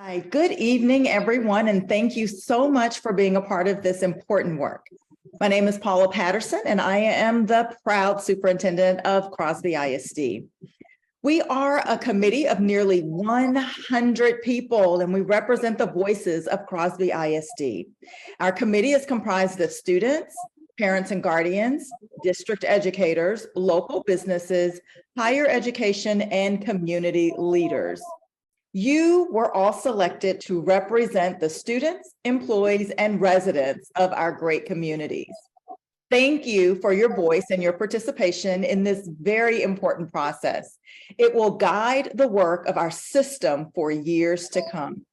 Hi, good evening, everyone, and thank you so much for being a part of this important work. My name is Paula Patterson, and I am the proud superintendent of Crosby ISD. We are a committee of nearly 100 people, and we represent the voices of Crosby ISD. Our committee is comprised of students, parents and guardians, district educators, local businesses, higher education, and community leaders. You were all selected to represent the students, employees, and residents of our great communities. Thank you for your voice and your participation in this very important process. It will guide the work of our system for years to come.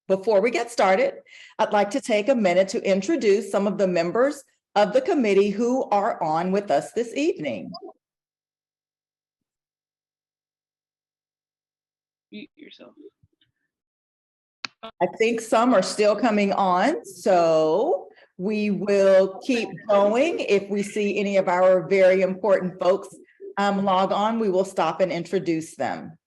Before we get started, I'd like to take a minute to introduce some of the members of the committee who are on with us this evening. Mute yourself. I think some are still coming on, so we will keep going. If we see any of our very important folks log on, we will stop and introduce them.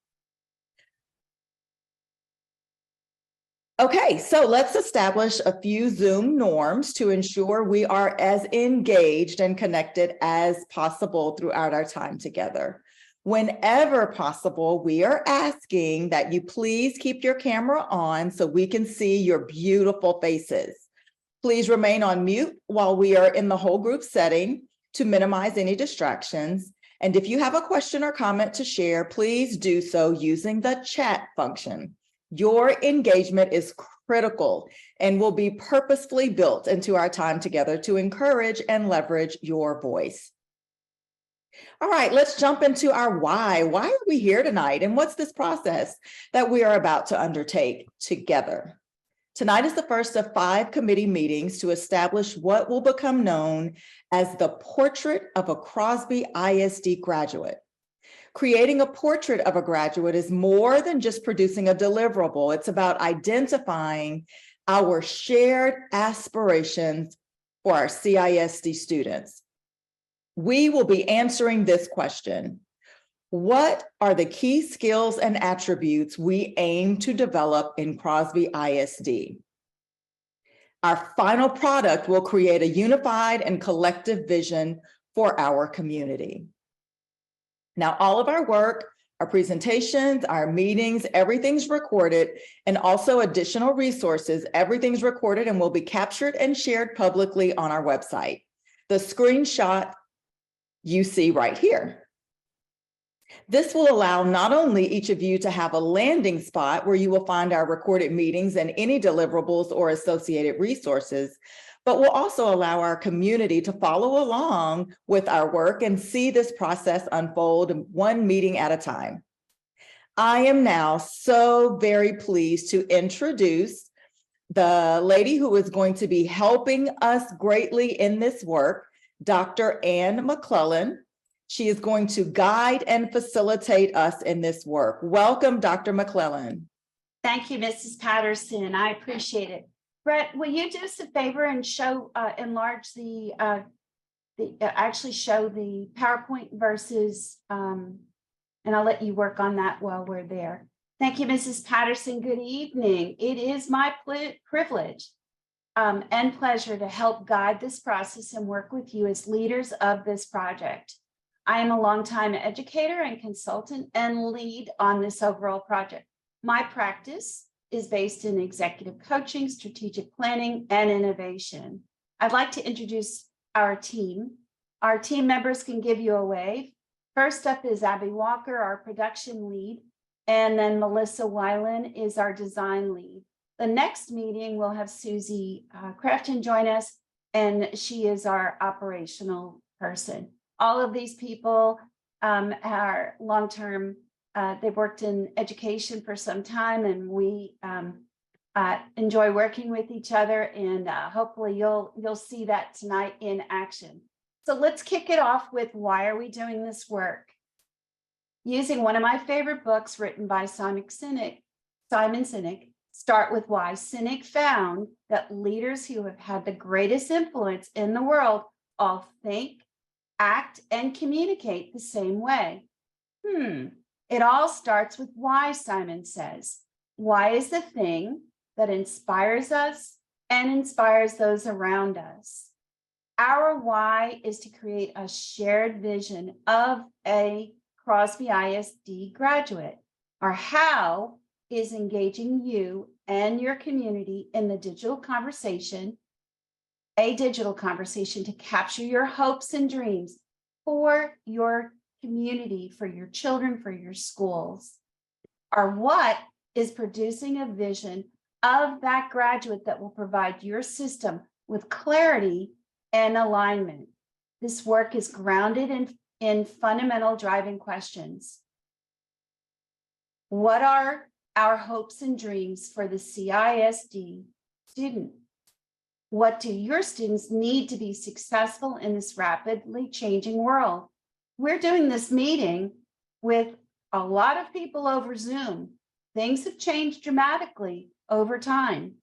Okay, so let's establish a few Zoom norms to ensure we are as engaged and connected as possible throughout our time together. Whenever possible, we are asking that you please keep your camera on so we can see your beautiful faces. Please remain on mute while we are in the whole group setting to minimize any distractions. And if you have a question or comment to share, please do so using the chat function. Your engagement is critical and will be purposefully built into our time together to encourage and leverage your voice. All right, let's jump into our why. Why are we here tonight? And what's this process that we are about to undertake together? Tonight is the first of 5 committee meetings to establish what will become known as the Portrait of a Crosby ISD Graduate. Creating a portrait of a graduate is more than just producing a deliverable. It's about identifying our shared aspirations for our CISD students. We will be answering this question. What are the key skills and attributes we aim to develop in Crosby ISD? Our final product will create a unified and collective vision for our community. Now, all of our work, our presentations, our meetings, everything's recorded, and also additional resources, everything's recorded and will be captured and shared publicly on our website. The screenshot you see right here. This will allow not only each of you to have a landing spot where you will find our recorded meetings and any deliverables or associated resources, but will also allow our community to follow along with our work and see this process unfold one meeting at a time. I am now so very pleased to introduce the lady who is going to be helping us greatly in this work, Dr. Ann McClellan. She is going to guide and facilitate us in this work. Welcome, Dr. McClellan. Thank you, Mrs. Patterson. I appreciate it. Brett, will you do us a favor and show, enlarge actually show the PowerPoint versus, and I'll let you work on that while we're there. Thank you, Mrs. Patterson. Good evening. It is my privilege and pleasure to help guide this process and work with you as leaders of this project. I am a longtime educator and consultant and lead on this overall project. My practice is based in executive coaching, strategic planning, and innovation. I'd like to introduce our team. Our team members can give you a wave. First up is Abby Walker, our production lead, and then Melissa Weiland is our design lead. The next meeting we'll have Susie Crafton join us, and she is our operational person. All of these people are long-term, they've worked in education for some time, and we enjoy working with each other, and hopefully you'll see that tonight in action. So let's kick it off with why are we doing this work? Using one of my favorite books written by Simon Sinek, Start with Why. Sinek found that leaders who have had the greatest influence in the world all think, act, and communicate the same way. It all starts with why, Simon says. Why is the thing that inspires us and inspires those around us. Our why is to create a shared vision of a Crosby ISD graduate. Our how is engaging you and your community in the digital conversation, a digital conversation to capture your hopes and dreams for your community, for your children, for your schools. Our what is producing a vision of that graduate that will provide your system with clarity and alignment. This work is grounded in fundamental driving questions. What are our hopes and dreams for the CISD student? What do your students need to be successful in this rapidly changing world? We're doing this meeting with a lot of people over Zoom. Things have changed dramatically over time.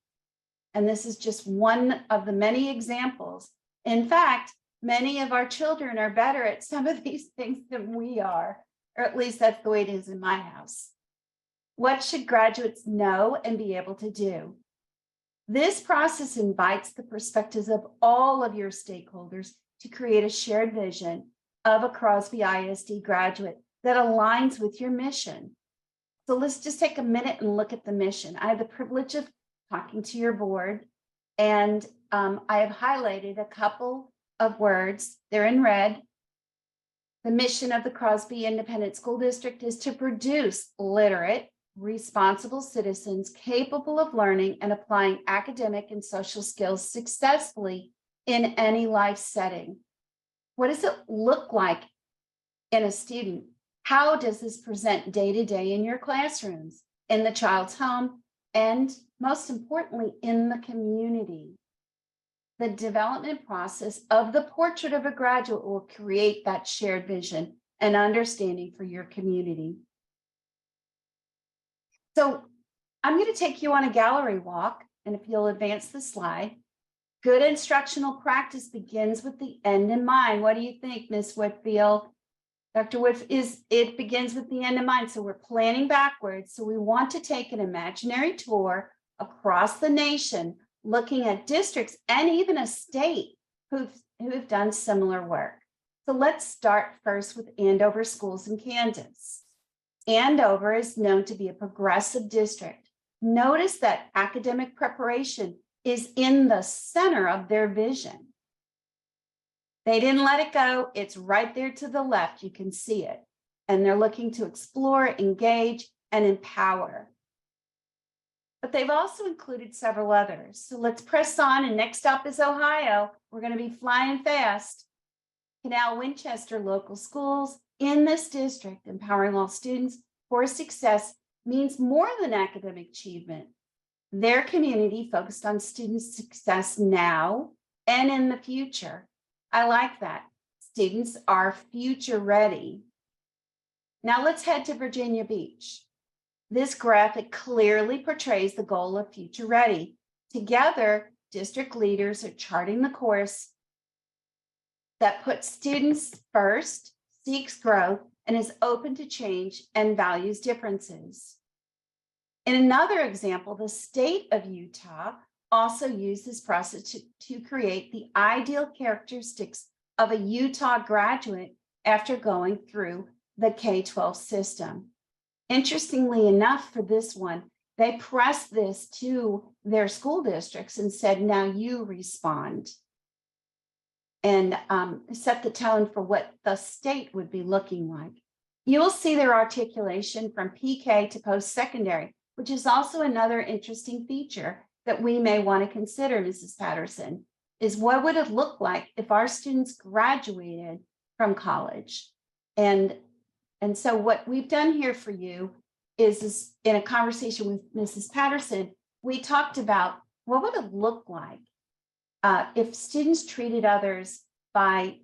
And this is just one of the many examples. In fact, many of our children are better at some of these things than we are, or at least that's the way it is in my house. What should graduates know and be able to do? This process invites the perspectives of all of your stakeholders to create a shared vision of a Crosby ISD graduate that aligns with your mission. So let's just take a minute and look at the mission. I have the privilege of talking to your board, and I have highlighted a couple of words. They're in red. The mission of the Crosby Independent School District is to produce literate, responsible citizens capable of learning and applying academic and social skills successfully in any life setting. What does it look like in a student? How does this present day to day in your classrooms, in the child's home, and most importantly, in the community? The development process of the portrait of a graduate will create that shared vision and understanding for your community. So I'm going to take you on a gallery walk, and if you'll advance the slide. Good instructional practice begins with the end in mind. What do you think, Ms. Whitfield? Dr. Whitfield, it begins with the end in mind. So we're planning backwards. So we want to take an imaginary tour across the nation, looking at districts and even a state who've done similar work. So let's start first with Andover Schools in Kansas. Andover is known to be a progressive district. Notice that academic preparation is in the center of their vision. They didn't let it go. It's right there to the left. You can see it. And they're looking to explore, engage, and empower. But they've also included several others. So let's press on. And next up is Ohio. We're going to be flying fast. Canal Winchester Local Schools in this district, empowering all students for success, means more than academic achievement. Their community focused on student success now and in the future. I like that. Students are future ready. Now let's head to Virginia Beach. This graphic clearly portrays the goal of future ready. Together, district leaders are charting the course that puts students first, seeks growth, and is open to change and values differences. In another example, the state of Utah also used this process to create the ideal characteristics of a Utah graduate after going through the K-12 system. Interestingly enough, for this one, they pressed this to their school districts and said, now you respond. And set the tone for what the state would be looking like. You will see their articulation from PK to post-secondary, which is also another interesting feature that we may want to consider, Mrs. Patterson, is what would it look like if our students graduated from college? And so what we've done here for you is in a conversation with Mrs. Patterson, we talked about what would it look like if students treated others by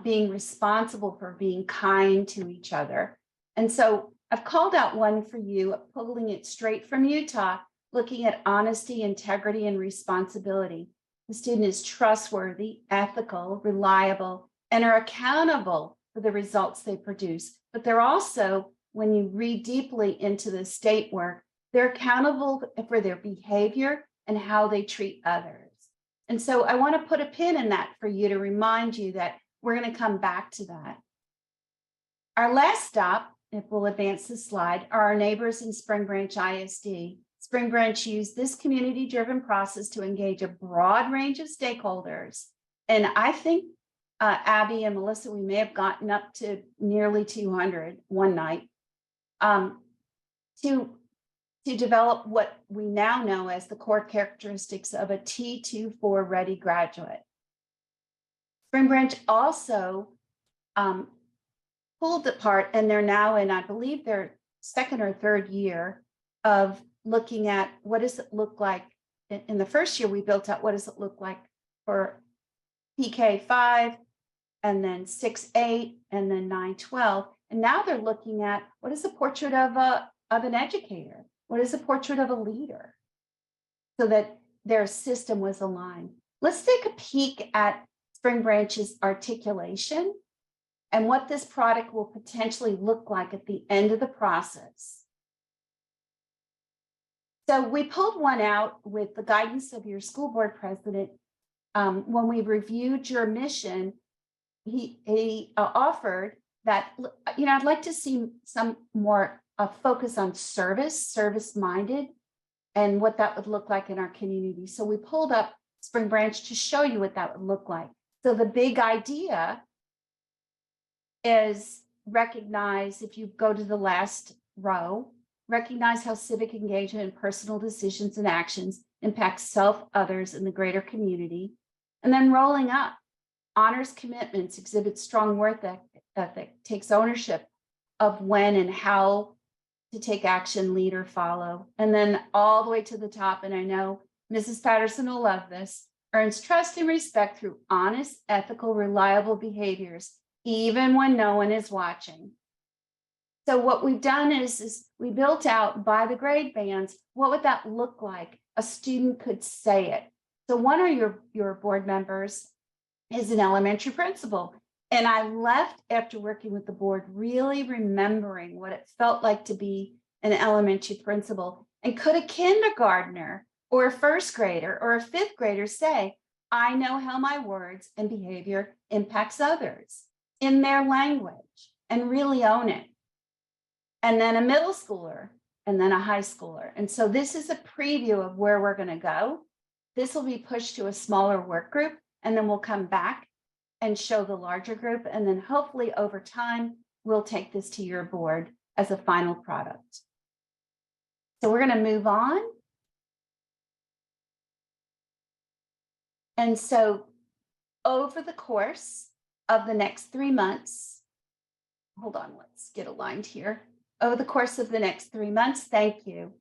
being responsible for being kind to each other. And so I've called out one for you, pulling it straight from Utah, looking at honesty, integrity, and responsibility. The student is trustworthy, ethical, reliable, and are accountable for the results they produce. But they're also, when you read deeply into the state work, They're accountable for their behavior and how they treat others. And so I want to put a pin in that for you to remind you that we're going to come back to that. Our last stop, if we'll advance the slide, are our neighbors in Spring Branch ISD. Spring Branch used this community-driven process to engage a broad range of stakeholders. And I think Abby and Melissa, we may have gotten up to nearly 200 one night to develop what we now know as the core characteristics of a T24 ready graduate. Spring Branch also pulled apart, and they're now in, I believe, their second or third year of looking at what does it look like. In the first year, we built out what does it look like for PK5, and then 6-8, and then 9-12. And now they're looking at what is the portrait of an educator? What is the portrait of a leader? So that their system was aligned. Let's take a peek at Spring Branch's articulation and what this product will potentially look like at the end of the process. So we pulled one out with the guidance of your school board president. When we reviewed your mission, he offered that, I'd like to see some more focus on service-minded, and what that would look like in our community. So we pulled up Spring Branch to show you what that would look like. So the big idea is recognize, if you go to the last row, recognize how civic engagement and personal decisions and actions impact self, others, and the greater community. And then rolling up, honors commitments, exhibits strong work ethic, takes ownership of when and how to take action, lead or follow. And then all the way to the top, and I know Mrs. Patterson will love this, earns trust and respect through honest, ethical, reliable behaviors, even when no one is watching. So what we've done is we built out by the grade bands, what would that look like? A student could say it. So one of your board members is an elementary principal. And I left after working with the board, really remembering what it felt like to be an elementary principal. And could a kindergartner or a first grader or a fifth grader say, I know how my words and behavior impacts others in their language, and really own it? And then a middle schooler, and then a high schooler. And so this is a preview of where we're going to go. This will be pushed to a smaller work group, and then we'll come back and show the larger group. And then hopefully over time, we'll take this to your board as a final product. So we're going to move on. And so over the course of the next 3 months, hold on, let's get aligned here. Over the course of the next 3 months, thank you,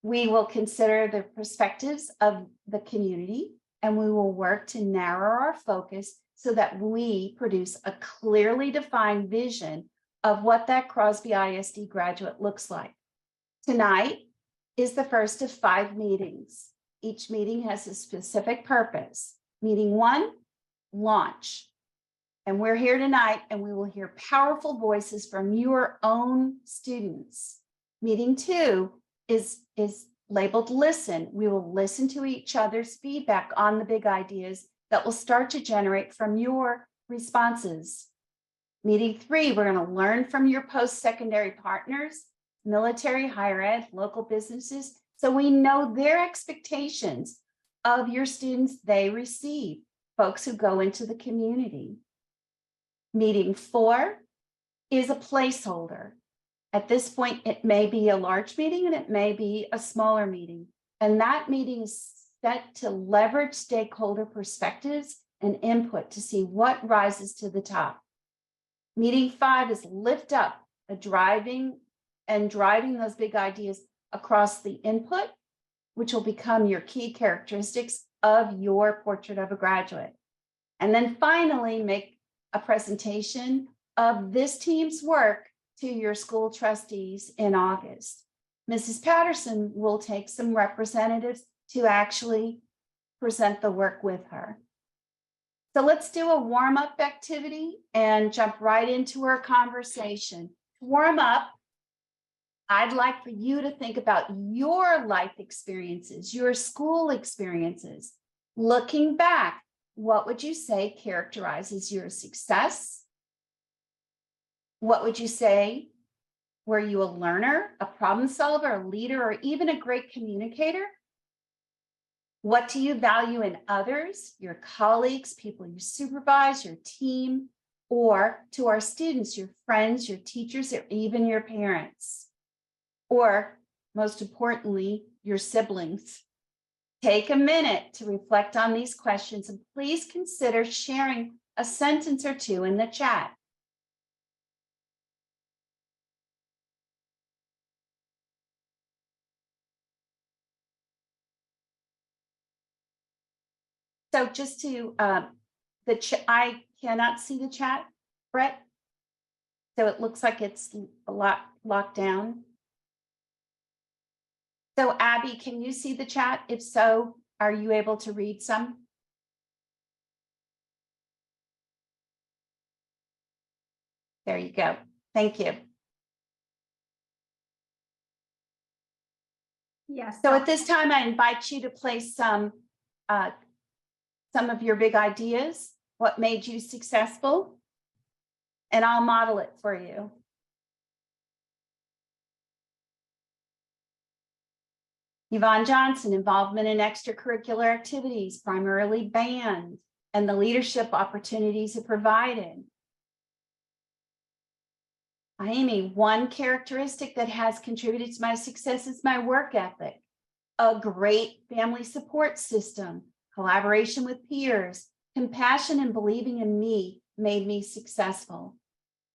we will consider the perspectives of the community, and we will work to narrow our focus so that we produce a clearly defined vision of what that Crosby ISD graduate looks like. Tonight is the first of 5 meetings. Each meeting has a specific purpose. Meeting 1, launch. And we're here tonight, and we will hear powerful voices from your own students. Meeting 2 is labeled listen. We will listen to each other's feedback on the big ideas that will start to generate from your responses. Meeting 3, we're going to learn from your post-secondary partners, military, higher ed, local businesses, so we know their expectations of your students they receive, folks who go into the community. Meeting 4 is a placeholder. At this point, it may be a large meeting and it may be a smaller meeting. And that meeting is set to leverage stakeholder perspectives and input to see what rises to the top. Meeting 5 is lift up, driving those big ideas across the input, which will become your key characteristics of your portrait of a graduate. And then finally, make a presentation of this team's work to your school trustees in August. Mrs. Patterson will take some representatives to actually present the work with her. So let's do a warm-up activity and jump right into our conversation. To warm up, I'd like for you to think about your life experiences, your school experiences. Looking back, what would you say characterizes your success? What would you say? Were you a learner, a problem solver, a leader, or even a great communicator? What do you value in others, your colleagues, people you supervise, your team, or to our students, your friends, your teachers, or even your parents? Or most importantly, your siblings. Take a minute to reflect on these questions and please consider sharing a sentence or two in the chat. So just to, I cannot see the chat, Brett. So it looks like it's a lot locked down. So Abby, can you see the chat? If so, are you able to read some? There you go. Thank you. Yes. So at this time, I invite you to place some of your big ideas, what made you successful, and I'll model it for you. Yvonne Johnson, involvement in extracurricular activities, primarily band, and the leadership opportunities it provided. Amy, one characteristic that has contributed to my success is my work ethic, a great family support system, collaboration with peers, compassion and believing in me made me successful.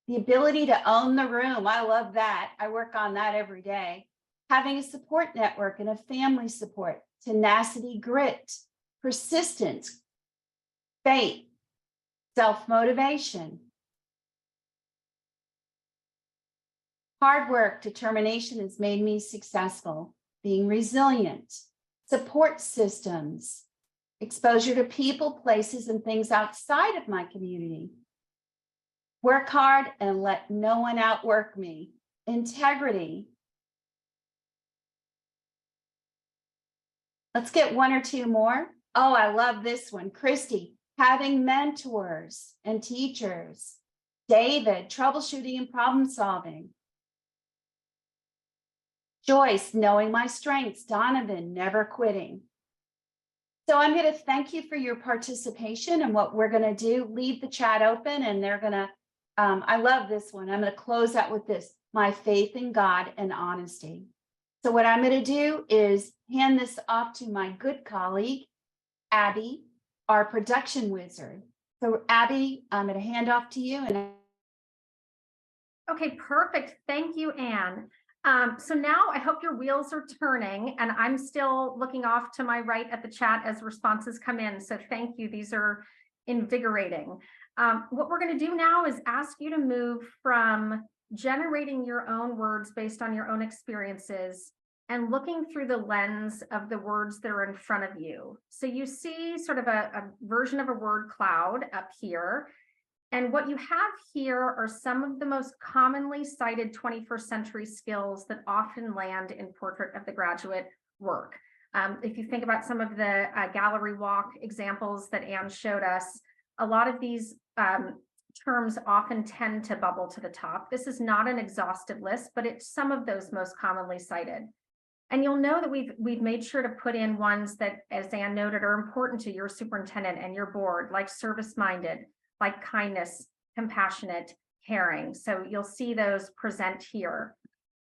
The ability to own the room, I love that. I work on that every day. Having a support network and a family support, tenacity, grit, persistence, faith, self-motivation. Hard work, determination has made me successful. Being resilient, support systems, exposure to people, places, and things outside of my community. Work hard and let no one outwork me. Integrity. Let's get one or two more. Oh, I love this one. Christy, having mentors and teachers. David, troubleshooting and problem solving. Joyce, knowing my strengths. Donovan, never quitting. So I'm going to thank you for your participation, and what we're going to do, leave the chat open, and they're going to, I love this one. I'm going to close out with this, my faith in God and honesty. So what I'm going to do is hand this off to my good colleague, Abby, our production wizard. So Abby, I'm going to hand off to you. Okay, perfect. Thank you, Anne. So now I hope your wheels are turning, and I'm still looking off to my right at the chat as responses come in. So thank you. These are invigorating. What we're going to do now is ask you to move from generating your own words based on your own experiences and looking through the lens of the words that are in front of you. So you see sort of a version of a word cloud up here. And what you have here are some of the most commonly cited 21st century skills that often land in Portrait of the Graduate work. If you think about some of the gallery walk examples that Anne showed us, a lot of these terms often tend to bubble to the top. This is not an exhaustive list, but it's some of those most commonly cited. And you'll know that we've made sure to put in ones that, as Anne noted, are important to your superintendent and your board, like service-minded, like kindness, compassionate, caring. So you'll see those present here.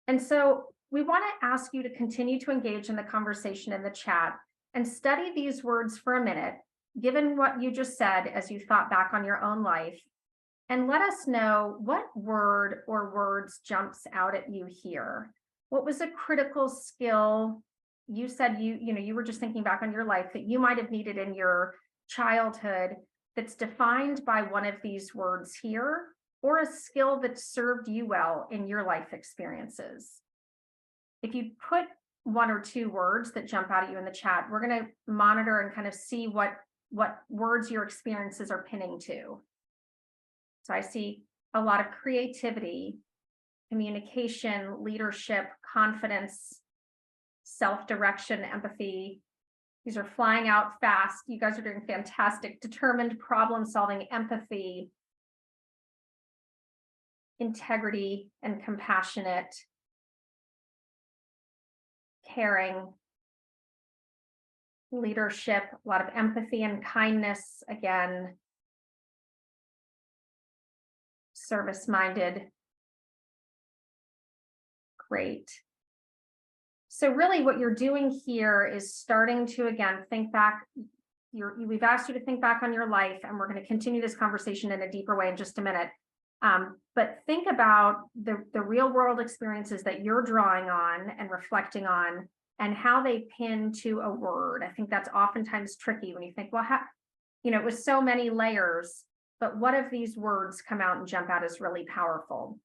And so we want to ask you to continue to engage in the conversation in the chat and study these words for a minute, given what you just said as you thought back on your own life, and let us know what word or words jumps out at you here. What was a critical skill you said you were just thinking back on your life that you might have needed in your childhood that's defined by one of these words here, or a skill that served you well in your life experiences? If you put one or two words that jump out at you in the chat, we're going to monitor and kind of see what words your experiences are pinning to. So I see a lot of creativity communication, leadership, confidence, self-direction, empathy. These are flying out fast. You guys are doing fantastic. Determined, problem-solving, empathy, integrity, and compassionate, caring, leadership, a lot of empathy and kindness, again, service-minded. Great. So really what you're doing here is starting to, again, think back. We've asked you to think back on your life, and we're going to continue this conversation in a deeper way in just a minute. But think about the real world experiences that you're drawing on and reflecting on, and how they pin to a word. I think that's oftentimes tricky when you think, well, it was so many layers, but what if these words come out and jump out as really powerful?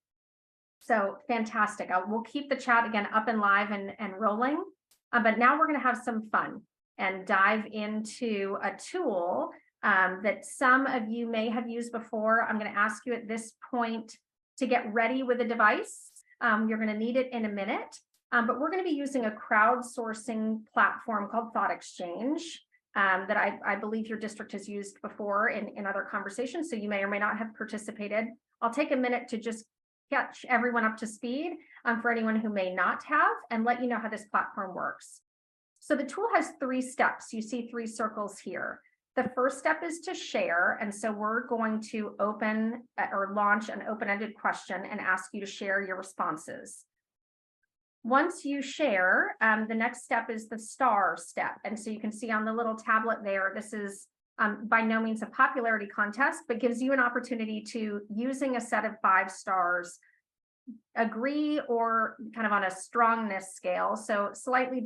So fantastic. We'll keep the chat again up and live and rolling, but now we're going to have some fun and dive into a tool that some of you may have used before. I'm going to ask you at this point to get ready with a device. You're going to need it in a minute, but we're going to be using a crowdsourcing platform called Thought Exchange that I believe your district has used before in other conversations, so you may or may not have participated. I'll take a minute to just catch everyone up to speed for anyone who may not have, and let you know how this platform works. So the tool has 3 steps. You see 3 circles here. The first step is to share, and so we're going to open or launch an open-ended question and ask you to share your responses. Once you share, the next step is the star step, and so you can see on the little tablet there, this is by no means a popularity contest, but gives you an opportunity to, using a set of 5 stars, agree or kind of on a strongness scale, so slightly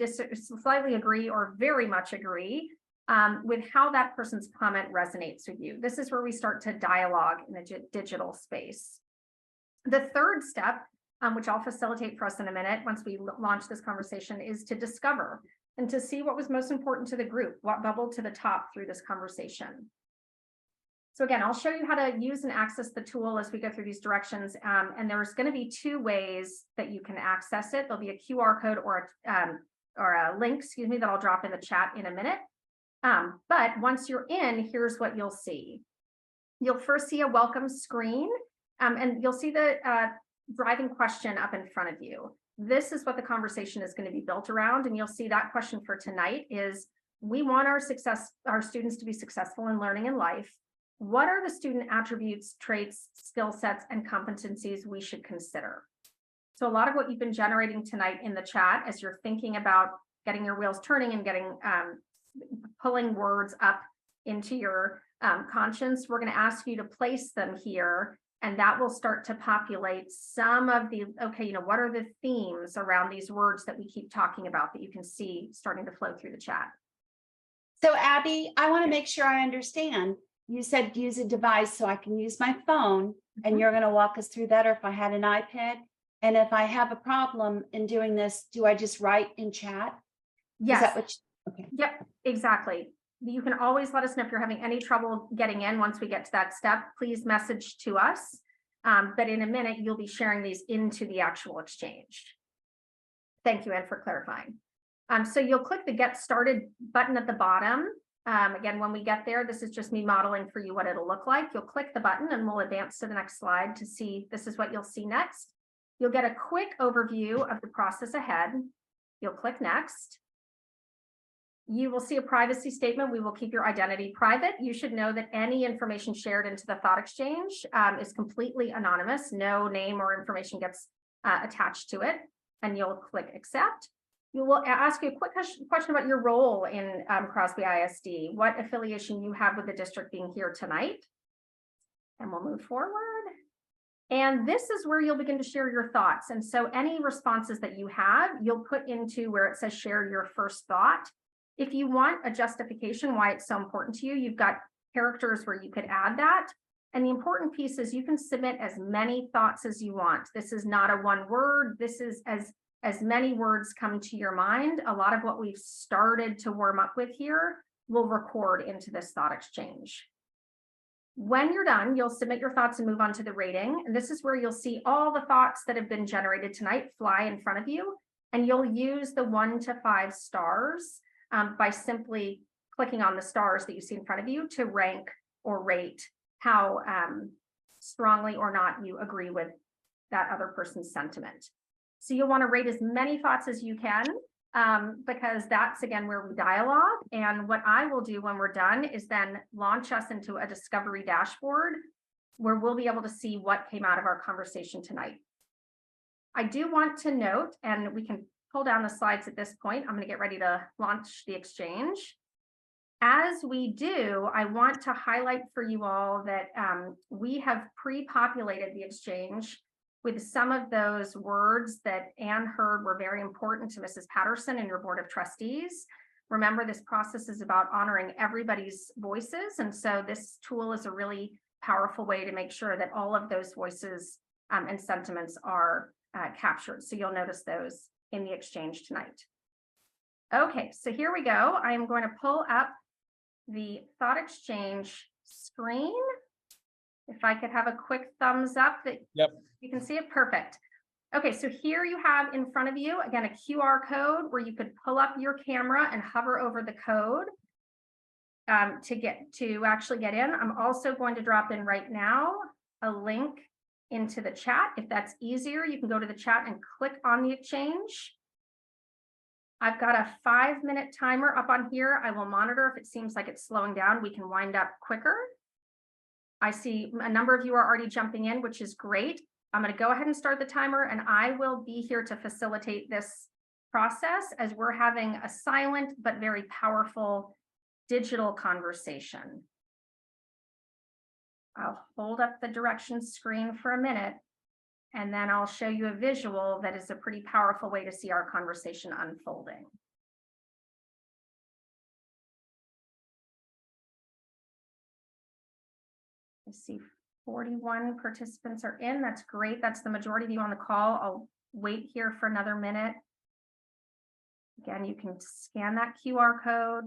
agree or very much agree with how that person's comment resonates with you. This is where we start to dialogue in the digital space. The third step, which I'll facilitate for us in a minute once we launch this conversation, is to discover and to see what was most important to the group, what bubbled to the top through this conversation. So again, I'll show you how to use and access the tool as we go through these directions. And there's going to be 2 ways that you can access it. There'll be a QR code or a link, that I'll drop in the chat in a minute. But once you're in, here's what you'll see. You'll first see a welcome screen, and you'll see the driving question up in front of you. This is what the conversation is going to be built around, and you'll see that question for tonight is, we want our students to be successful in learning in life. What are the student attributes, traits, skill sets, and competencies we should consider? So a lot of what you've been generating tonight in the chat, as you're thinking about getting your wheels turning and getting pulling words up into your conscience, we're going to ask you to place them here, and that will start to populate some of the, what are the themes around these words that we keep talking about that you can see starting to flow through the chat. So Abby, I want to make sure I understand. You said use a device so I can use my phone, and you're going to walk us through that, or if I had an iPad. And if I have a problem in doing this, do I just write in chat? Yes. Is that what okay. Yep, exactly. You can always let us know if you're having any trouble getting in. Once we get to that step, please message to us. But in a minute, you'll be sharing these into the actual exchange. Thank you, Anne, for clarifying. So you'll click the Get Started button at the bottom. Again, when we get there, this is just me modeling for you what it'll look like. You'll click the button and we'll advance to the next slide to see this is what you'll see next. You'll get a quick overview of the process ahead. You'll click Next. You will see a privacy statement. We will keep your identity private. You should know that any information shared into the Thought Exchange is completely anonymous. No name or information gets attached to it. And you'll click Accept. You will ask you a quick question about your role in Crosby ISD, what affiliation you have with the district being here tonight. And we'll move forward. And this is where you'll begin to share your thoughts. And so any responses that you have, you'll put into where it says share your first thought. If you want a justification why it's so important to you, you've got characters where you could add that. And the important piece is you can submit as many thoughts as you want. This is not a one word. This is as many words come to your mind. A lot of what we've started to warm up with here will record into this thought exchange. When you're done, you'll submit your thoughts and move on to the rating. And this is where you'll see all the thoughts that have been generated tonight fly in front of you. And you'll use the 1 to 5 stars by simply clicking on the stars that you see in front of you to rank or rate how strongly or not you agree with that other person's sentiment. So you'll want to rate as many thoughts as you can, because that's, again, where we dialogue. And what I will do when we're done is then launch us into a discovery dashboard where we'll be able to see what came out of our conversation tonight. I do want to note, and we can pull down the slides at this point. I'm going to get ready to launch the exchange. As we do, I want to highlight for you all that we have pre-populated the exchange with some of those words that Anne heard were very important to Mrs. Patterson and your Board of Trustees. Remember, this process is about honoring everybody's voices. And so this tool is a really powerful way to make sure that all of those voices and sentiments are captured. So you'll notice those in the exchange tonight. Okay, so here we go. I am going to pull up the thought exchange screen. If I could have a quick thumbs up that you can see it. Perfect. Okay, so here you have in front of you, again, a QR code where you could pull up your camera and hover over the code to actually get in. I'm also going to drop in right now a link into the chat. If that's easier, you can go to the chat and click on the exchange. I've got a 5-minute timer up on here. I will monitor if it seems like it's slowing down. We can wind up quicker. I see a number of you are already jumping in, which is great. I'm going to go ahead and start the timer, and I will be here to facilitate this process as we're having a silent but very powerful digital conversation. I'll hold up the directions screen for a minute, and then I'll show you a visual that is a pretty powerful way to see our conversation unfolding. I see 41 participants are in. That's great. That's the majority of you on the call. I'll wait here for another minute. Again, you can scan that QR code,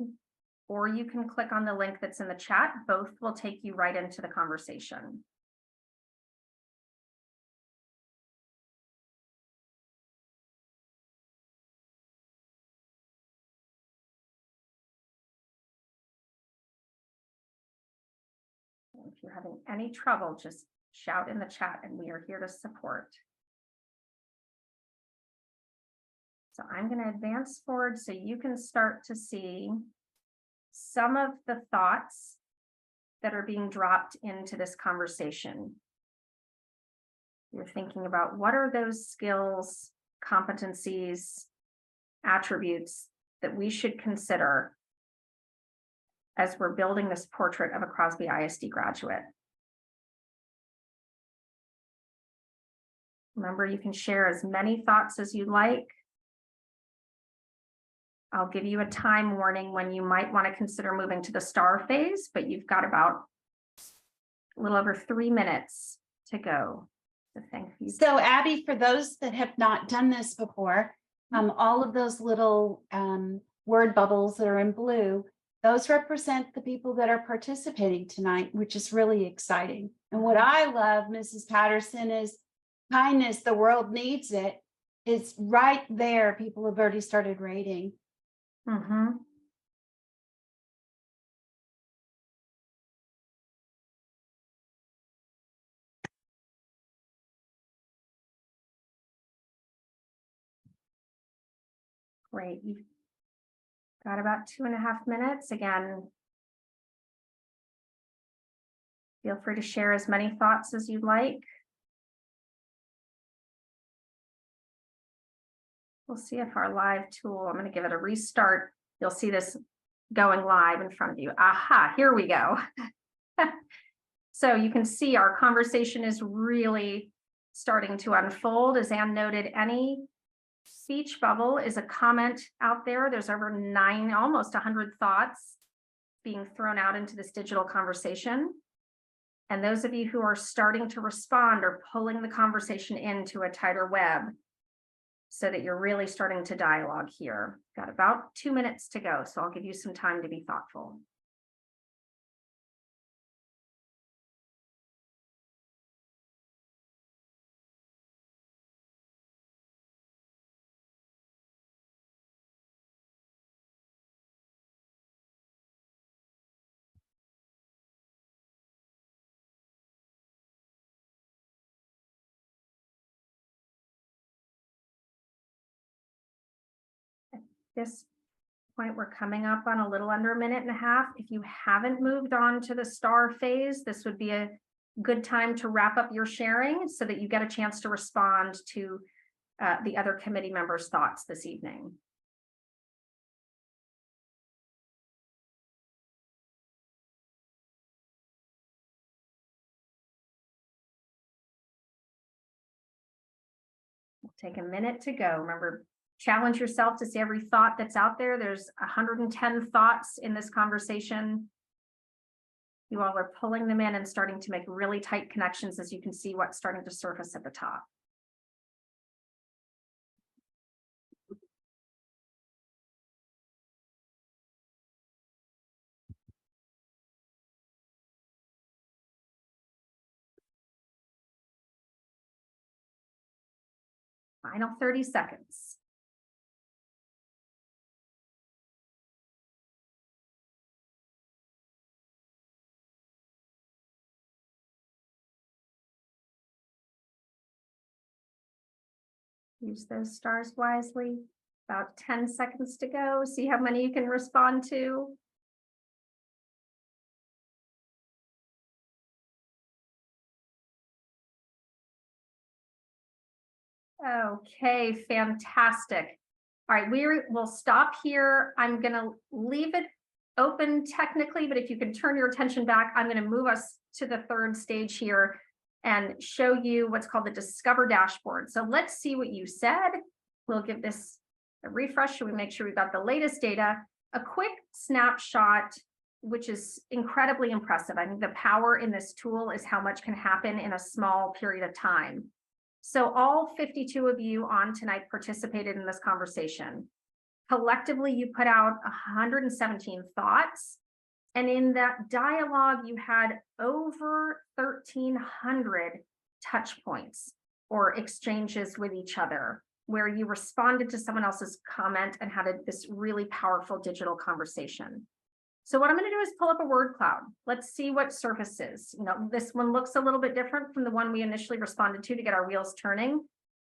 or you can click on the link that's in the chat. Both will take you right into the conversation. If you're having any trouble, just shout in the chat and we are here to support. So I'm going to advance forward so you can start to see some of the thoughts that are being dropped into this conversation. You're thinking about what are those skills, competencies, attributes that we should consider as we're building this portrait of a Crosby ISD graduate. Remember, you can share as many thoughts as you like. I'll give you a time warning when you might want to consider moving to the star phase, but you've got about a little over 3 minutes to go. So thank you. So Abby, for those that have not done this before, all of those little word bubbles that are in blue, those represent the people that are participating tonight, which is really exciting. And what I love, Mrs. Patterson, is kindness. The world needs it. It's right there. People have already started rating. Mm-hmm. Great. You've got about 2.5 minutes. Again, feel free to share as many thoughts as you'd like. We'll see if our live tool, I'm going to give it a restart. You'll see this going live in front of you. Aha, here we go. So you can see our conversation is really starting to unfold. As Anne noted, any speech bubble is a comment out there. There's over almost 100 thoughts being thrown out into this digital conversation. And those of you who are starting to respond are pulling the conversation into a tighter web so that you're really starting to dialogue here. Got about 2 minutes to go, so I'll give you some time to be thoughtful. this point, we're coming up on a little under a minute and a half. If you haven't moved on to the star phase, this would be a good time to wrap up your sharing so that you get a chance to respond to the other committee members' thoughts this evening. Take a minute to go. Remember, challenge yourself to see every thought that's out there. There's 110 thoughts in this conversation. You all are pulling them in and starting to make really tight connections, as you can see what's starting to surface at the top. Final 30 seconds. Use those stars wisely. About 10 seconds to go. See how many you can respond to. Okay, fantastic. All right, we'll stop here. I'm going to leave it open technically, but if you can turn your attention back, I'm going to move us to the third stage here and show you what's called the Discover dashboard. So let's see what you said. We'll give this a refresh so we make sure we've got the latest data. A quick snapshot, which is incredibly impressive. I think the power in this tool is how much can happen in a small period of time. So all 52 of you on tonight participated in this conversation. Collectively, you put out 117 thoughts. And in that dialogue, you had over 1,300 touch points or exchanges with each other, where you responded to someone else's comment and had this really powerful digital conversation. So what I'm going to do is pull up a word cloud. Let's see what surfaces. You know, this one looks a little bit different from the one we initially responded to get our wheels turning.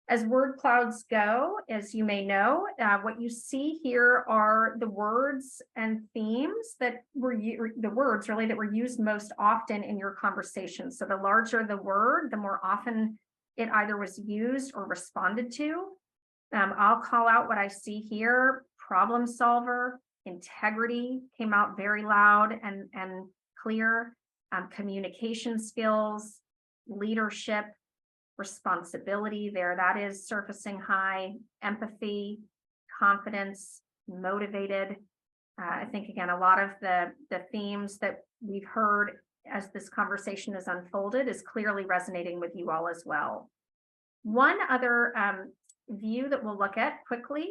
As word clouds go, as you may know, what you see here are the words and themes that were that were used most often in your conversation. So the larger the word, the more often it either was used or responded to. I'll call out what I see here: problem solver, integrity came out very loud and clear, communication skills, leadership, responsibility there, that is surfacing high, empathy, confidence, motivated. I think, again, a lot of the themes that we've heard as this conversation is unfolded is clearly resonating with you all as well. One other view that we'll look at quickly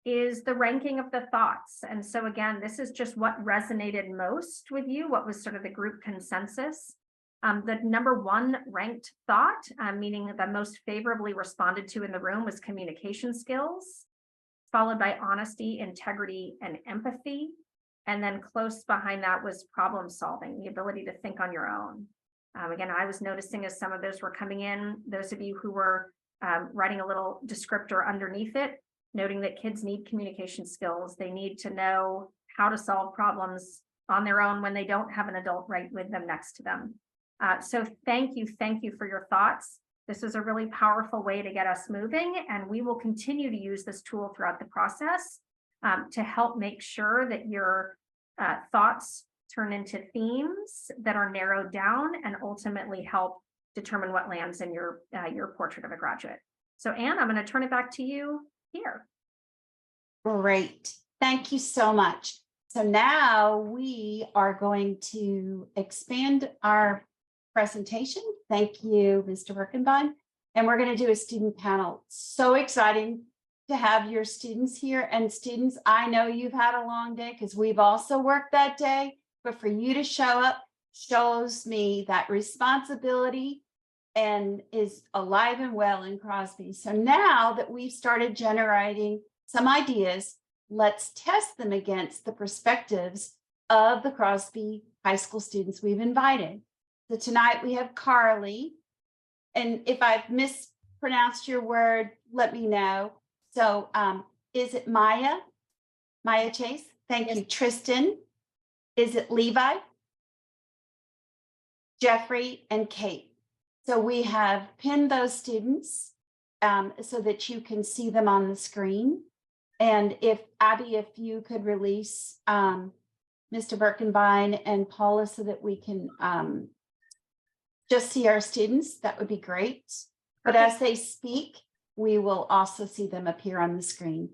is the ranking of the thoughts. And so again, this is just what resonated most with you, what was sort of the group consensus. The number one ranked thought, meaning the most favorably responded to in the room, was communication skills, followed by honesty, integrity, and empathy. And then close behind that was problem solving, the ability to think on your own. Again, I was noticing as some of those were coming in, those of you who were writing a little descriptor underneath it, noting that kids need communication skills. They need to know how to solve problems on their own when they don't have an adult right with them next to them. So thank you for your thoughts. This is a really powerful way to get us moving, and we will continue to use this tool throughout the process to help make sure that your thoughts turn into themes that are narrowed down and ultimately help determine what lands in your portrait of a graduate. So Anne, I'm going to turn it back to you here. Great. Thank you so much. So now we are going to expand our presentation. Thank you, Mr. Birkenbein. And we're going to do a student panel. So exciting to have your students here. And students, I know you've had a long day because we've also worked that day, but for you to show up shows me that responsibility and is alive and well in Crosby. So now that we've started generating some ideas, let's test them against the perspectives of the Crosby High School students we've invited. So tonight we have Carly, and if I've mispronounced your word, let me know. So is it Maya Maya Chase, thank Yes. you. Tristan, is it Levi? Jeffrey and Kate. So we have pinned those students so that you can see them on the screen. And if Abby, if you could release Mr. Birkenbein and Paula so that we can just see our students, that would be great. But Okay. as they speak, we will also see them appear on the screen.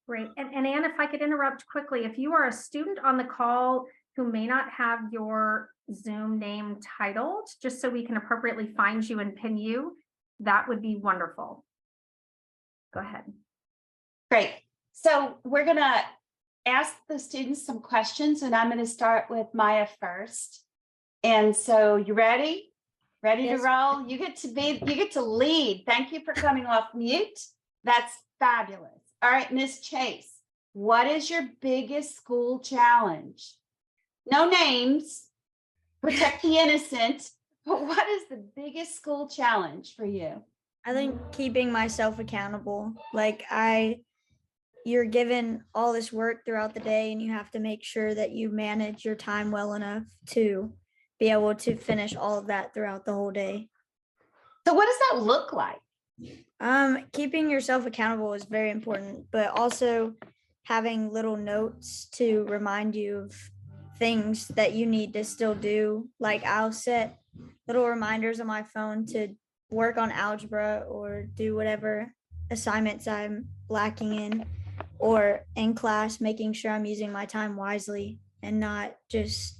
Great. And Anne, if I could interrupt quickly, if you are a student on the call who may not have your Zoom name titled, just so we can appropriately find you and pin you, that would be wonderful. Go ahead. Great. So we're going to ask the students some questions, and I'm going to start with Maya first. And so you ready? Ready Yes. to roll? You get to lead. Thank you for coming off mute. That's fabulous. All right, Miss Chase, what is your biggest school challenge? No names, protect the innocent, but what is the biggest school challenge for you? I think keeping myself accountable. Like you're given all this work throughout the day and you have to make sure that you manage your time well enough to be able to finish all of that throughout the whole day. So what does that look like? Keeping yourself accountable is very important, but also having little notes to remind you of things that you need to still do. Like I'll set little reminders on my phone to work on algebra or do whatever assignments I'm lacking in, or in class, making sure I'm using my time wisely and not just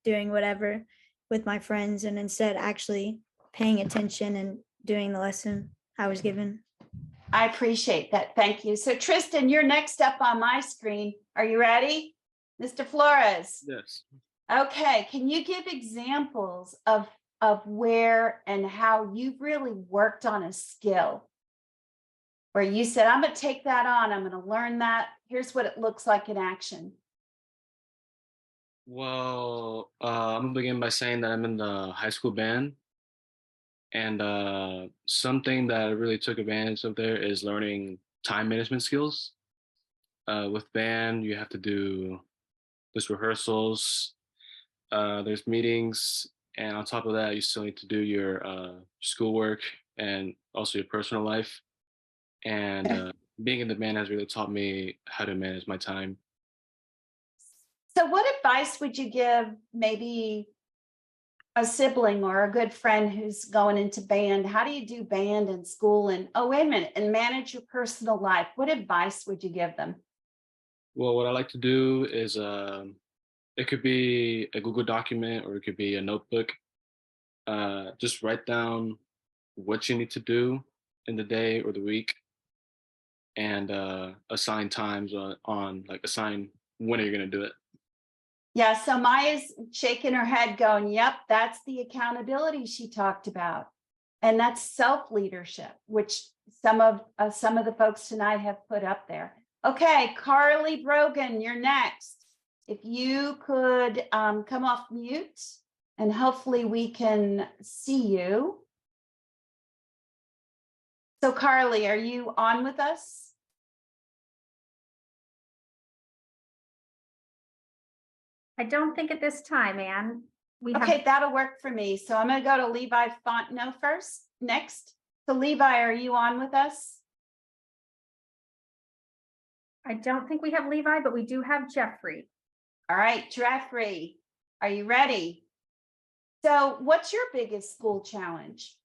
doing whatever with my friends, and instead actually paying attention and doing the lesson I was given. I appreciate that. Thank you. So Tristan, you're next up on my screen. Are you ready? Mr. Flores? Yes. Okay, can you give examples of where and how you've really worked on a skill where you said, I'm going to take that on, I'm going to learn that. Here's what it looks like in action. Well, I'm gonna begin by saying that I'm in the high school band, and something that I really took advantage of there is learning time management skills. With band, you have to do there's rehearsals, there's meetings, and on top of that, you still need to do your schoolwork and also your personal life. And being in the band has really taught me how to manage my time. So what advice would you give maybe a sibling or a good friend who's going into band? How do you do band in school and, oh, wait a minute, and manage your personal life? What advice would you give them? Well, what I like to do is it could be a Google document or it could be a notebook. Just write down what you need to do in the day or the week, and assign times on like assign when are you going to do it. Yeah, so Maya's shaking her head going, yep, that's the accountability she talked about. And that's self-leadership, which some of the folks tonight have put up there. Okay, Carly Brogan, you're next. If you could come off mute and hopefully we can see you. So Carly, are you on with us? I don't think at this time, Anne. Okay, that'll work for me. So I'm going to go to Levi Fontenot first, next. So Levi, are you on with us? I don't think we have Levi, but we do have Jeffrey. All right, Jeffrey, are you ready? So what's your biggest school challenge?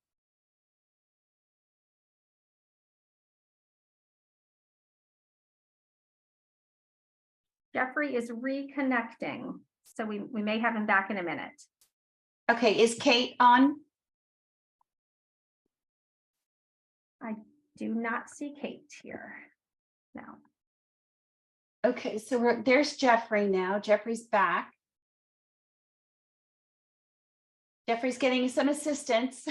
Jeffrey is reconnecting, so we may have him back in a minute. Okay, is Kate on? I do not see Kate here. No. Okay, so there's Jeffrey now. Jeffrey's back. Jeffrey's getting some assistance.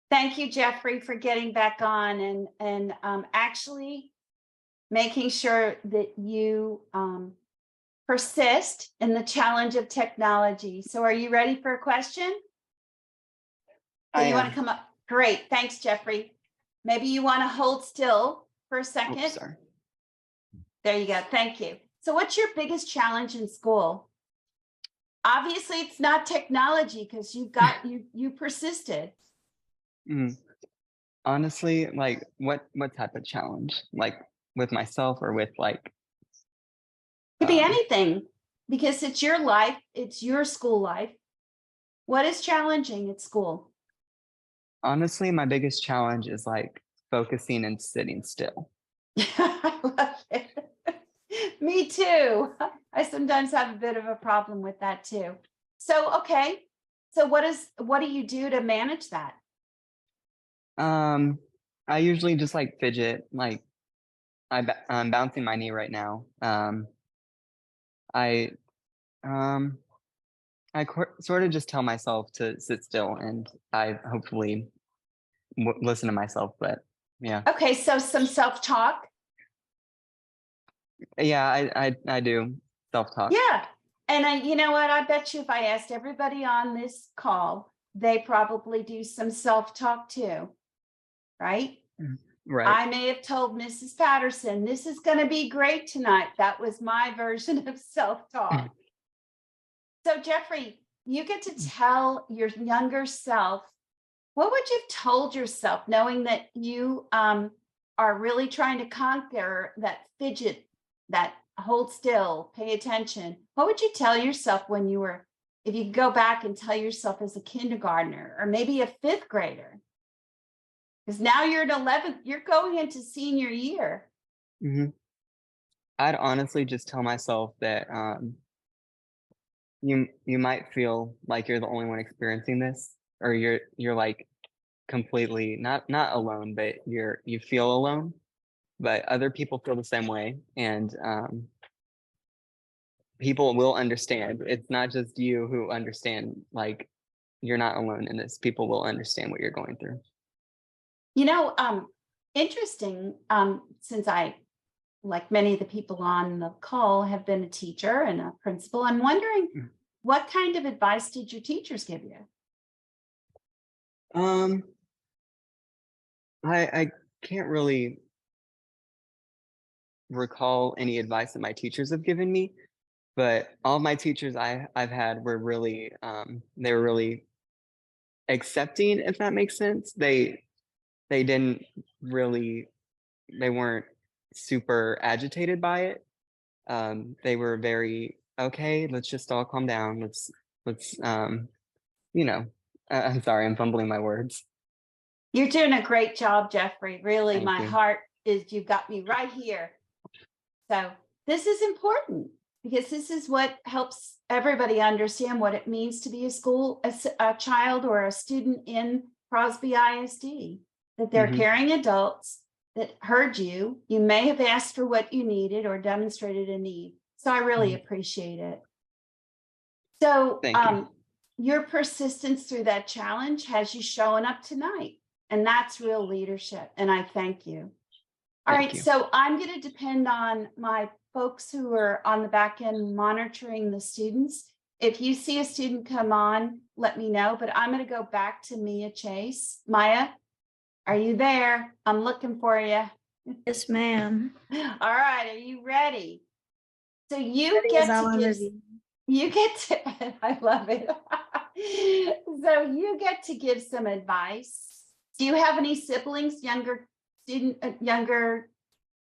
Thank you, Jeffrey, for getting back on and actually making sure that you persist in the challenge of technology. So are you ready for a question? So I you want am. to come up? Great. Thanks, Jeffrey. Maybe you want to hold still for a Oh, second. sorry. There you go. Thank you. So what's your biggest challenge in school? Obviously, it's not technology because you persisted. Mm. Honestly, like what type of challenge? Like with myself or with like Could be um, anything because it's your life, it's your school life. What is challenging at school? honestly, my biggest challenge is like focusing and sitting still. I love it. Me too. I sometimes have a bit of a problem with that too. So, okay. So what do you do to manage that? I usually just like fidget, like I'm bouncing my knee right now. I um sort of just tell myself to sit still, and I hopefully listen to myself. But yeah, Okay, so some self-talk. yeah, I do self-talk. Yeah. And you know what? I bet you if I asked everybody on this call, they probably do some self-talk too, right? Right. I may have told Mrs. Patterson, this is going to be great tonight. That was my version of self-talk. So Jeffrey, you get to tell your younger self, what would you have told yourself knowing that you are really trying to conquer that fidget, that hold still, pay attention? What would you tell yourself when you were, if you could go back and tell yourself as a kindergartner or maybe a fifth grader? Because now you're at 11th, you're going into senior year. hmm I'd honestly just tell myself that you might feel like you're the only one experiencing this, or you're like completely not alone, but you feel alone. But other people feel the same way, and people will understand. It's not just you who understand. Like you're not alone in this. People will understand what you're going through. You know, interesting, since I, like many of the people on the call, have been a teacher and a principal, I'm wondering what kind of advice did your teachers give you? Um, I can't really recall any advice that my teachers have given me, but all my teachers I've had were really they were really accepting, if that makes sense. They didn't really they weren't super agitated by it. They were very okay, let's just all calm down. Let's you know, I'm sorry, I'm fumbling my words. You're doing a great job, Jeffrey. Really, Thank my you. heart is, you've got me right here. So this is important because this is what helps everybody understand what it means to be a child or a student in Crosby ISD, that they're Mhm. caring adults that heard you. You may have asked for what you needed or demonstrated a need. So I really appreciate it. So Thank you. your persistence through that challenge has you showing up tonight. And that's real leadership. And I thank you. All Thank right, you. so I'm going to depend on my folks who are on the back end monitoring the students. If you see a student come on, let me know, but I'm going to go back to Mia Chase. Maya, are you there? I'm looking for you. Yes, ma'am. All right, are you ready? So you Ready get as I'll to ever give, be. you get to, I love it. So you get to give some advice. Do you have any siblings, younger I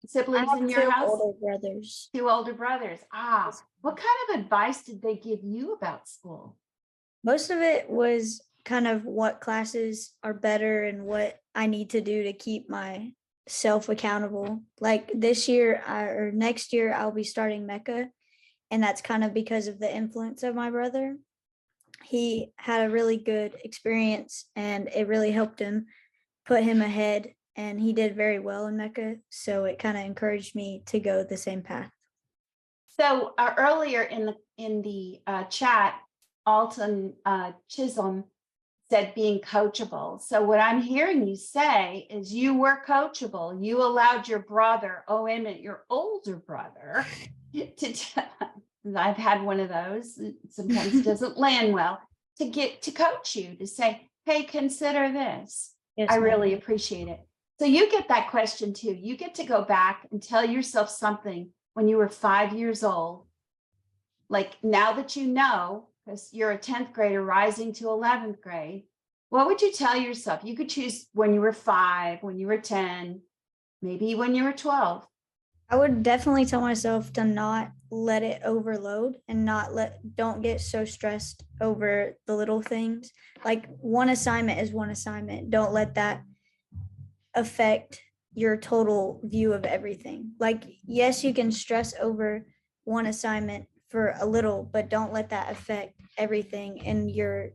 siblings in have your two house? older brothers. Two older brothers. What kind of advice did they give you about school? Most of it was kind of what classes are better and what I need to do to keep myself accountable. Like this year or next year, I'll be starting Mecca, and that's kind of because of the influence of my brother. He had a really good experience, and it really helped him put him ahead, and he did very well in Mecca. So it kind of encouraged me to go the same path. So earlier in the chat, Alton Chisholm said being coachable. So what I'm hearing you say is you were coachable. You allowed your brother, oh wait a minute, your older brother, I've had one of those. Sometimes it doesn't land well, to get to coach you, to say, hey, consider this. Yes, I ma'am. really appreciate it. So you get that question too. You get to go back and tell yourself something when you were 5 years old. Like now that you know, because you're a 10th grader rising to 11th grade, what would you tell yourself? You could choose when you were 5, when you were 10, maybe when you were 12. I would definitely tell myself to not let it overload and don't get so stressed over the little things. Like one assignment is one assignment. Don't let that affect your total view of everything. Like, yes, you can stress over one assignment for a little, but don't let that affect everything and your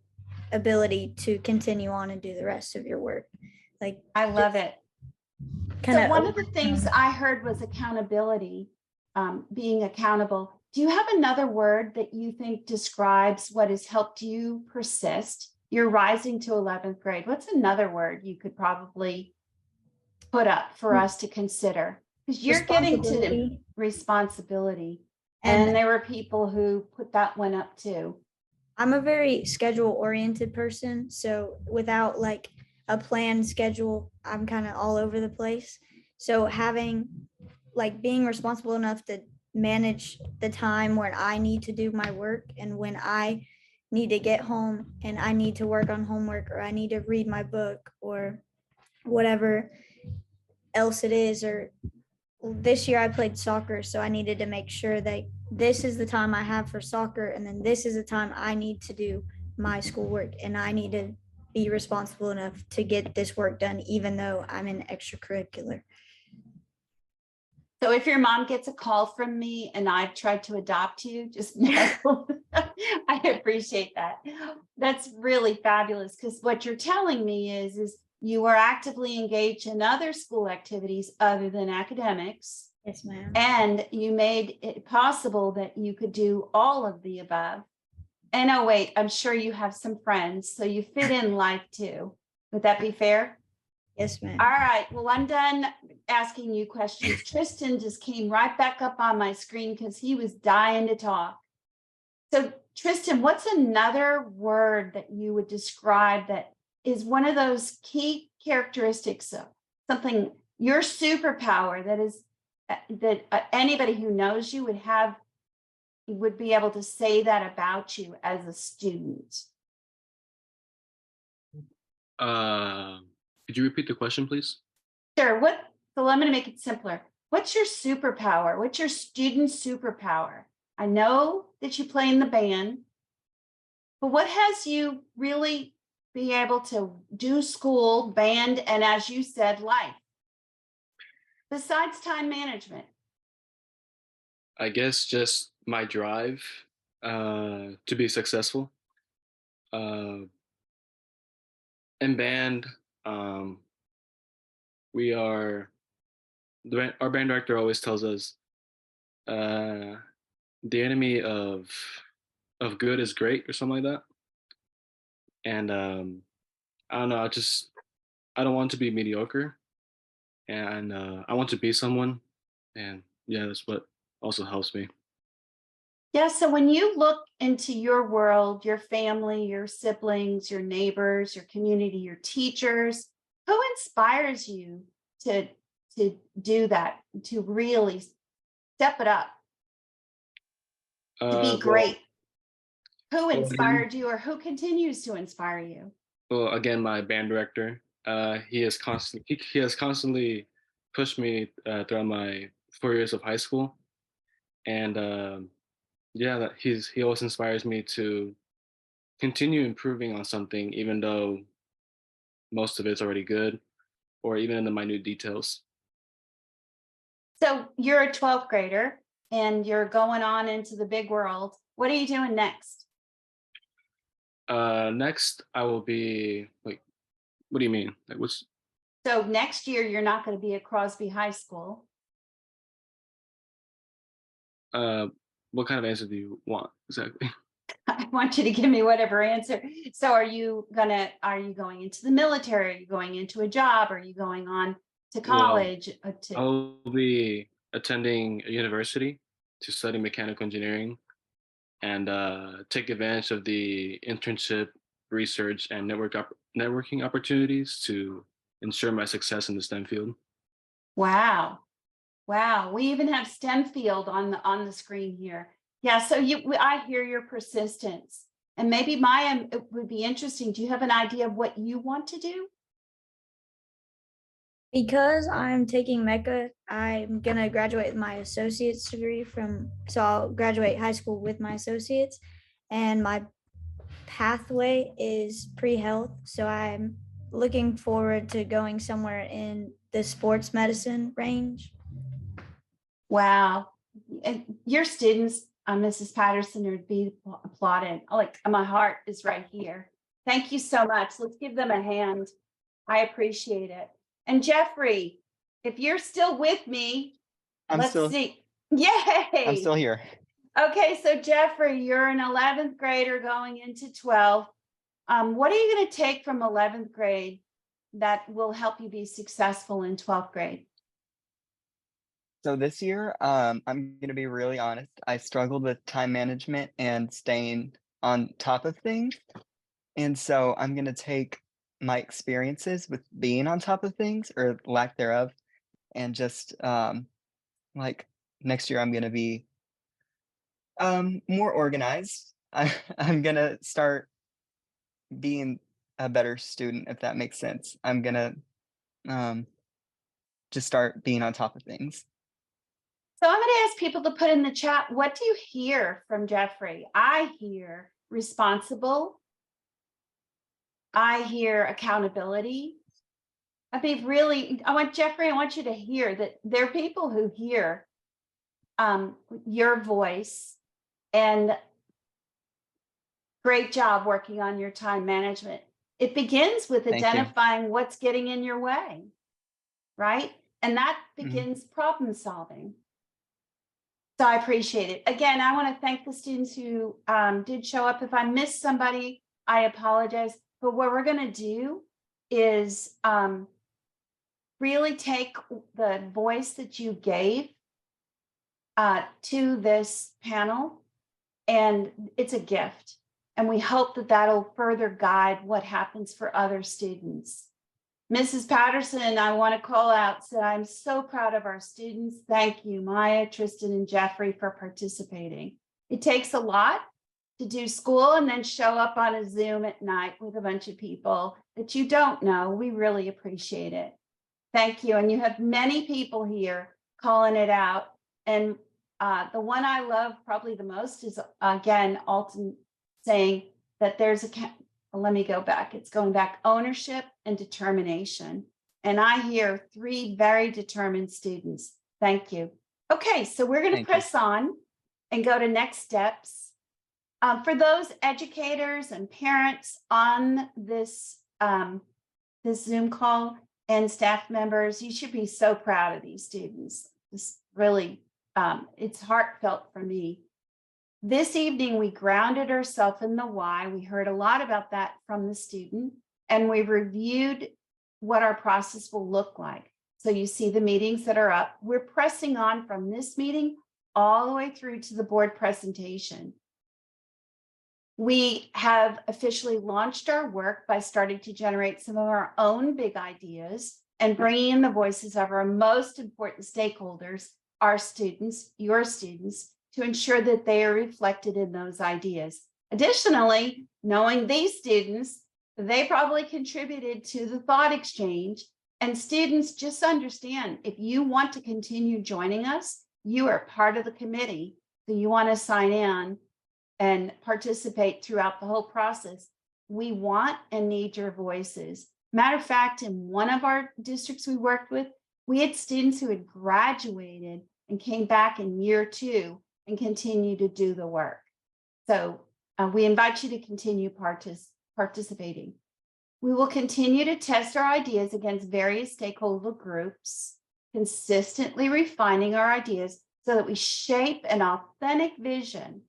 ability to continue on and do the rest of your work. Like, I love it. kind So of one of the things I heard was accountability, being accountable. Do you have another word that you think describes what has helped you persist? You're rising to 11th grade. What's another word you could probably put up for us to consider? Because you're getting to responsibility. And And there were people who put that one up too. I'm a very schedule oriented person. So without like a planned schedule, I'm kind of all over the place. So having being responsible enough to manage the time when I need to do my work and when I need to get home and I need to work on homework or I need to read my book or whatever else it is. Or this year I played soccer, so I needed to make sure that this is the time I have for soccer, and then this is the time I need to do my schoolwork, and I need to be responsible enough to get this work done, even though I'm in extracurricular. So if your mom gets a call from me and I've tried to adopt you, just know I appreciate that. That's really fabulous because what you're telling me is you are actively engaged in other school activities other than academics. Yes, ma'am. And you made it possible that you could do all of the above. And oh, wait, I'm sure you have some friends, so you fit in life too. Would that be fair? Yes, ma'am. All right, well, I'm done asking you questions. Tristan just came right back up on my screen because he was dying to talk. So Tristan, what's another word that you would describe that is one of those key characteristics of something, your superpower that is that anybody who knows you would be able to say that about you as a student? Could you repeat the question, please? Sure. So I'm going to make it simpler. What's your superpower? What's your student superpower? I know that you play in the band, but what has you really be able to do school, band, and as you said, life, besides time management? I guess just my drive to be successful. In band, we are our band director always tells us the enemy of good is great or something like that. And I don't know. I don't want to be mediocre, and I want to be someone. And yeah, that's what also helps me. Yeah. So when you look into your world, your family, your siblings, your neighbors, your community, your teachers, who inspires you to do that, to really step it up, to be Well, great? Who well, again, inspired you or who continues to inspire you? my band director. He has constantly pushed me throughout my 4 years of high school, and yeah, he always inspires me to continue improving on something, even though most of it's already good, or even in the minute details. So you're a 12th grader and you're going on into the big world. What are you doing next? Next, I will be like, what do you mean? Like, what's So next year, you're not going to be at Crosby High School. uh, what kind of answer do you want exactly? I want you to give me whatever answer. So are you going into the military? Are you going into a job? Are you going on to Well, college? I'll be attending a university to study mechanical engineering and take advantage of the internship, research, and networking opportunities to ensure my success in the STEM field. Wow. Wow. We even have STEM field on the screen here. Yeah. So I hear your persistence, and maybe Maya, it would be interesting. Do you have an idea of what you want to do? Because I'm taking MECA, I'm gonna graduate with my associate's degree so I'll graduate high school with my associates, and my pathway is pre-health. So I'm looking forward to going somewhere in the sports medicine range. Wow. And your students, Mrs. Patterson, would be applauded. Like, my heart is right here. Thank you so much. Let's give them a hand. I appreciate it. And Jeffrey, if you're still with me, let's see. Yay! I'm still here. Okay, so Jeffrey, you're an 11th grader going into 12th. What are you going to take from 11th grade that will help you be successful in 12th grade? So this year, I'm going to be really honest. I struggled with time management and staying on top of things. And so I'm going to take my experiences with being on top of things or lack thereof, and just like next year, I'm going to be more organized. I'm going to start being a better student, if that makes sense. I'm going to just start being on top of things. So I'm going to ask people to put in the chat, what do you hear from Jeffrey? I hear responsible. I hear accountability. I want Jeffrey, I want you to hear that there are people who hear your voice, and great job working on your time management. It begins with identifying what's getting in your way, right? And that begins problem solving. So I appreciate it. Again, I want to thank the students who did show up. If I missed somebody, I apologize. But what we're going to do is really take the voice that you gave to this panel, and it's a gift. And we hope that that'll further guide what happens for other students. Mrs. Patterson, I want to call out, said, I'm so proud of our students. Thank you, Maya, Tristan, and Jeffrey, for participating. It takes a lot to do school and then show up on a Zoom at night with a bunch of people that you don't know. We really appreciate it. Thank you. And you have many people here calling it out. And the one I love probably the most is, again, Alton saying that there's let me go back. It's going back, ownership and determination. And I hear 3 very determined students. Thank you. Okay, so we're going to press on and go to next steps. For those educators and parents on this, this Zoom call and staff members, you should be so proud of these students. This really, it's heartfelt for me. This evening, we grounded ourselves in the why. We heard a lot about that from the student, and we reviewed what our process will look like. So you see the meetings that are up. We're pressing on from this meeting all the way through to the board presentation. We have officially launched our work by starting to generate some of our own big ideas and bringing in the voices of our most important stakeholders, our students, your students, to ensure that they are reflected in those ideas. Additionally, knowing these students, they probably contributed to the thought exchange. And students, just understand, if you want to continue joining us, you are part of the committee. So you want to sign in and participate throughout the whole process. We want and need your voices. Matter of fact, in one of our districts we worked with, we had students who had graduated and came back in year 2 and continue to do the work. So we invite you to continue participating. We will continue to test our ideas against various stakeholder groups, consistently refining our ideas so that we shape an authentic vision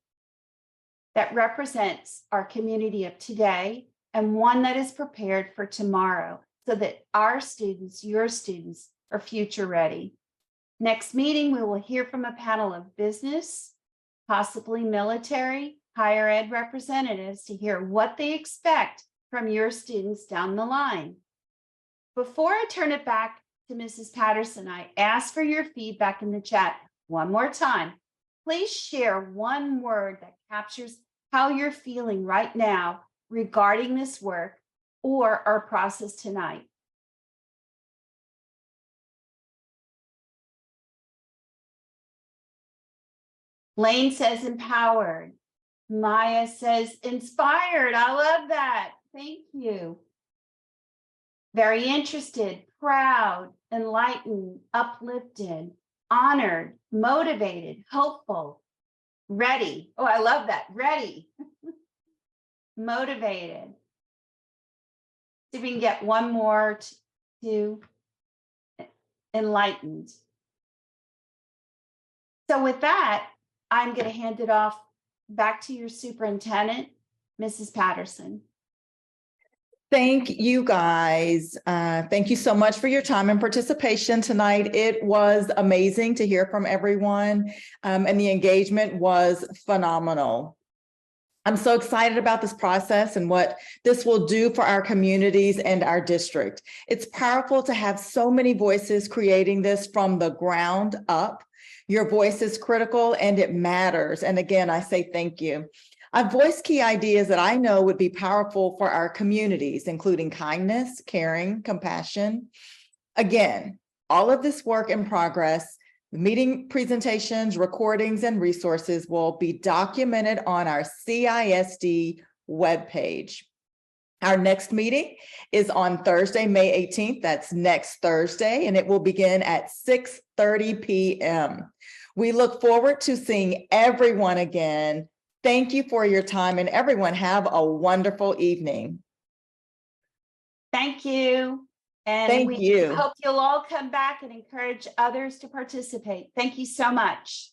that represents our community of today and one that is prepared for tomorrow so that our students, your students, are future ready. Next meeting, we will hear from a panel of business, possibly military, higher ed representatives to hear what they expect from your students down the line. Before I turn it back to Mrs. Patterson, I ask for your feedback in the chat one more time. Please share one word that captures how you're feeling right now regarding this work or our process tonight. Lane says empowered. Maya says inspired. I love that. Thank you. Very interested, proud, enlightened, uplifted, honored, motivated, hopeful, ready. Oh, I love that. Ready. Motivated. See if we can get one more to enlightened. So with that, I'm going to hand it off back to your superintendent, Mrs. Patterson. Thank you, guys. Thank you so much for your time and participation tonight. It was amazing to hear from everyone, and the engagement was phenomenal. I'm so excited about this process and what this will do for our communities and our district. It's powerful to have so many voices creating this from the ground up. Your voice is critical and it matters. And again, I say thank you. I've voiced key ideas that I know would be powerful for our communities, including kindness, caring, compassion. Again, all of this work in progress, meeting presentations, recordings, and resources will be documented on our CISD webpage. Our next meeting is on Thursday, May 18th. That's next Thursday, and it will begin at 6:30 p.m. We look forward to seeing everyone again. Thank you for your time, and everyone have a wonderful evening. Thank you. And Thank you. hope you'll all come back and encourage others to participate. Thank you so much.